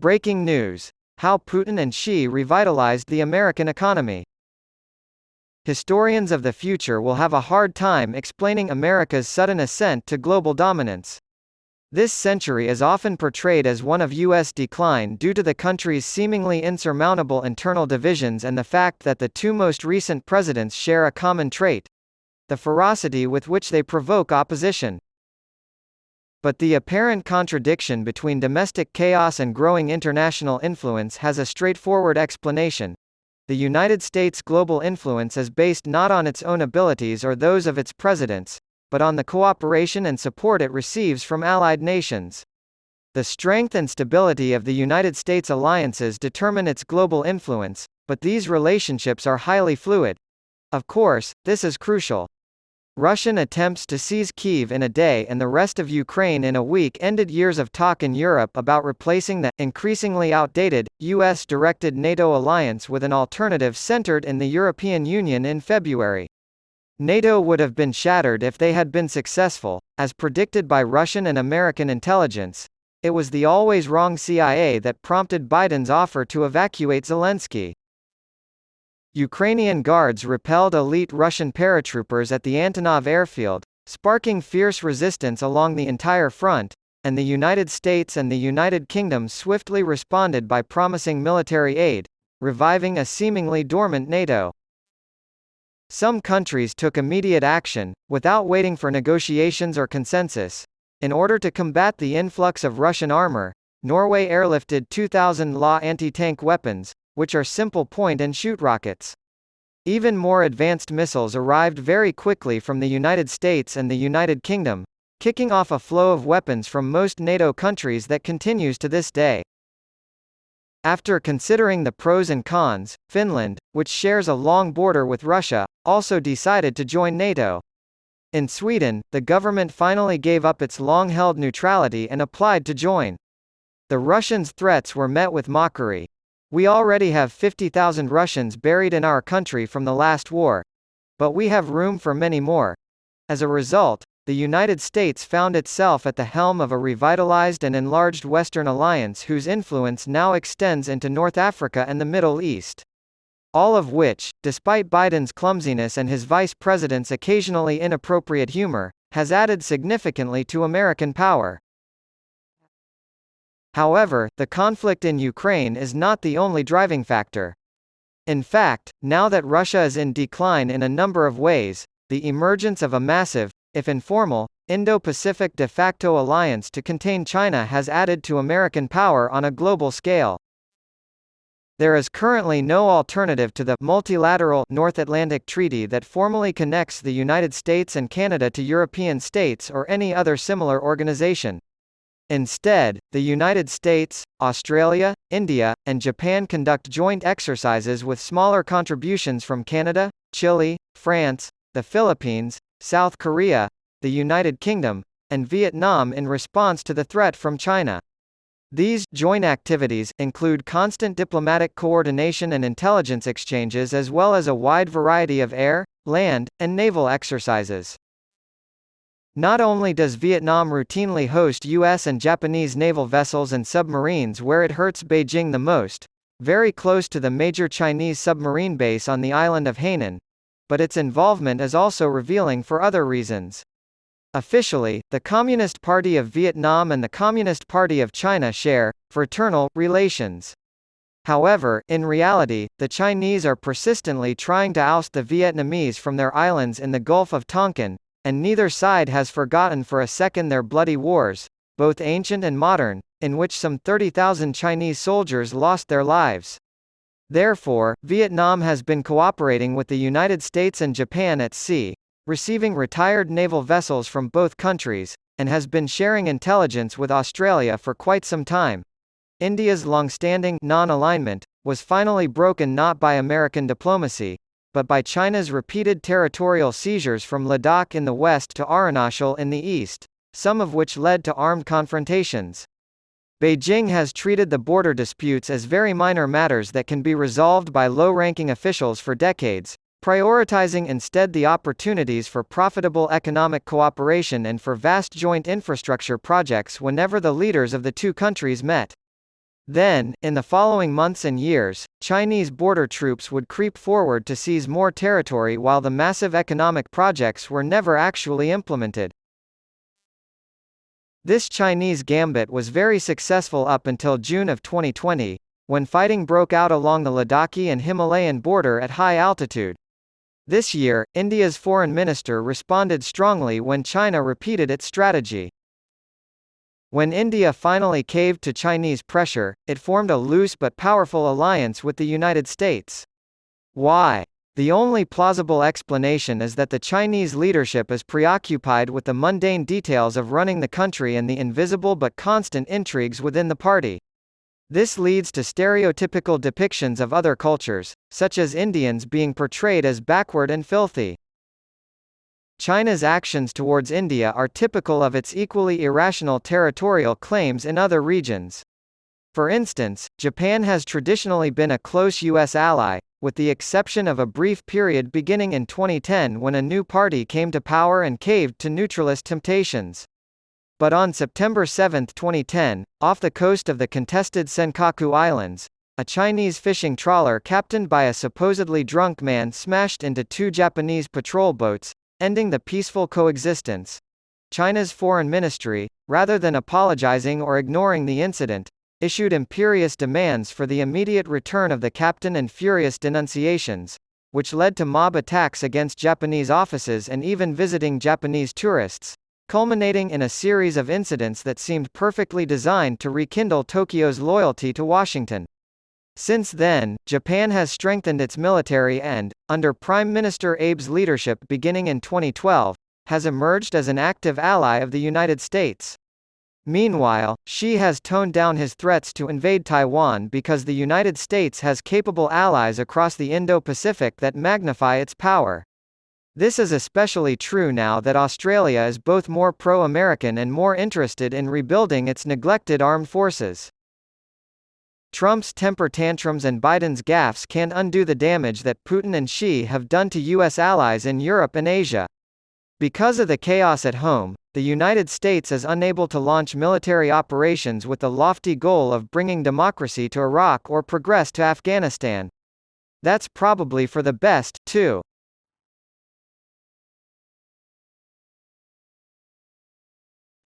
Breaking news. How Putin and Xi revitalized the American economy. Historians of the future will have a hard time explaining America's sudden ascent to global dominance. This century is often portrayed as one of U.S. decline due to the country's seemingly insurmountable internal divisions and the fact that the two most recent presidents share a common trait: the ferocity with which they provoke opposition. But the apparent contradiction between domestic chaos and growing international influence has a straightforward explanation. The United States' global influence is based not on its own abilities or those of its presidents, but on the cooperation and support it receives from allied nations. The strength and stability of the United States alliances determine its global influence, but these relationships are highly fluid. Of course, this is crucial. Russian attempts to seize Kyiv in a day and the rest of Ukraine in a week ended years of talk in Europe about replacing the increasingly outdated US-directed NATO alliance with an alternative centered in the European Union in February. NATO would have been shattered if they had been successful, as predicted by Russian and American intelligence. It was the always wrong CIA that prompted Biden's offer to evacuate Zelensky. Ukrainian guards repelled elite Russian paratroopers at the Antonov airfield, sparking fierce resistance along the entire front, and the United States and the United Kingdom swiftly responded by promising military aid, reviving a seemingly dormant NATO. Some countries took immediate action, without waiting for negotiations or consensus. In order to combat the influx of Russian armor, Norway airlifted 2,000 La anti-tank weapons, which are simple point-and-shoot rockets. Even more advanced missiles arrived very quickly from the United States and the United Kingdom, kicking off a flow of weapons from most NATO countries that continues to this day. After considering the pros and cons, Finland, which shares a long border with Russia, also decided to join NATO. In Sweden, the government finally gave up its long-held neutrality and applied to join. The Russians' threats were met with mockery. "We already have 50,000 Russians buried in our country from the last war. But we have room for many more." As a result, the United States found itself at the helm of a revitalized and enlarged Western alliance whose influence now extends into North Africa and the Middle East. All of which, despite Biden's clumsiness and his vice president's occasionally inappropriate humor, has added significantly to American power. However, the conflict in Ukraine is not the only driving factor. In fact, now that Russia is in decline in a number of ways, the emergence of a massive, if informal, Indo-Pacific de facto alliance to contain China has added to American power on a global scale. There is currently no alternative to the multilateral North Atlantic Treaty that formally connects the United States and Canada to European states or any other similar organization. Instead, the United States, Australia, India, and Japan conduct joint exercises with smaller contributions from Canada, Chile, France, the Philippines, South Korea, the United Kingdom, and Vietnam in response to the threat from China. These joint activities include constant diplomatic coordination and intelligence exchanges as well as a wide variety of air, land, and naval exercises. Not only does Vietnam routinely host U.S. and Japanese naval vessels and submarines where it hurts Beijing the most, very close to the major Chinese submarine base on the island of Hainan, but its involvement is also revealing for other reasons. Officially, the Communist Party of Vietnam and the Communist Party of China share fraternal relations. However, in reality, the Chinese are persistently trying to oust the Vietnamese from their islands in the Gulf of Tonkin, and neither side has forgotten for a second their bloody wars, both ancient and modern, in which some 30,000 Chinese soldiers lost their lives. Therefore, Vietnam has been cooperating with the United States and Japan at sea, receiving retired naval vessels from both countries, and has been sharing intelligence with Australia for quite some time. India's long-standing non-alignment was finally broken not by American diplomacy, but by China's repeated territorial seizures from Ladakh in the west to Arunachal in the east, some of which led to armed confrontations. Beijing has treated the border disputes as very minor matters that can be resolved by low-ranking officials for decades, prioritizing instead the opportunities for profitable economic cooperation and for vast joint infrastructure projects whenever the leaders of the two countries met. Then, in the following months and years, Chinese border troops would creep forward to seize more territory while the massive economic projects were never actually implemented. This Chinese gambit was very successful up until June of 2020, when fighting broke out along the Ladakhi and Himalayan border at high altitude. This year, India's foreign minister responded strongly when China repeated its strategy. When India finally caved to Chinese pressure, it formed a loose but powerful alliance with the United States. Why? The only plausible explanation is that the Chinese leadership is preoccupied with the mundane details of running the country and the invisible but constant intrigues within the party. This leads to stereotypical depictions of other cultures, such as Indians being portrayed as backward and filthy. China's actions towards India are typical of its equally irrational territorial claims in other regions. For instance, Japan has traditionally been a close U.S. ally, with the exception of a brief period beginning in 2010 when a new party came to power and caved to neutralist temptations. But on September 7, 2010, off the coast of the contested Senkaku Islands, a Chinese fishing trawler captained by a supposedly drunk man smashed into two Japanese patrol boats, ending the peaceful coexistence. China's foreign ministry, rather than apologizing or ignoring the incident, issued imperious demands for the immediate return of the captain and furious denunciations, which led to mob attacks against Japanese offices and even visiting Japanese tourists, culminating in a series of incidents that seemed perfectly designed to rekindle Tokyo's loyalty to Washington. Since then, Japan has strengthened its military and, under Prime Minister Abe's leadership beginning in 2012, has emerged as an active ally of the United States. Meanwhile, Xi has toned down his threats to invade Taiwan because the United States has capable allies across the Indo-Pacific that magnify its power. This is especially true now that Australia is both more pro-American and more interested in rebuilding its neglected armed forces. Trump's temper tantrums and Biden's gaffes can't undo the damage that Putin and Xi have done to U.S. allies in Europe and Asia. Because of the chaos at home, the United States is unable to launch military operations with the lofty goal of bringing democracy to Iraq or progress to Afghanistan. That's probably for the best, too.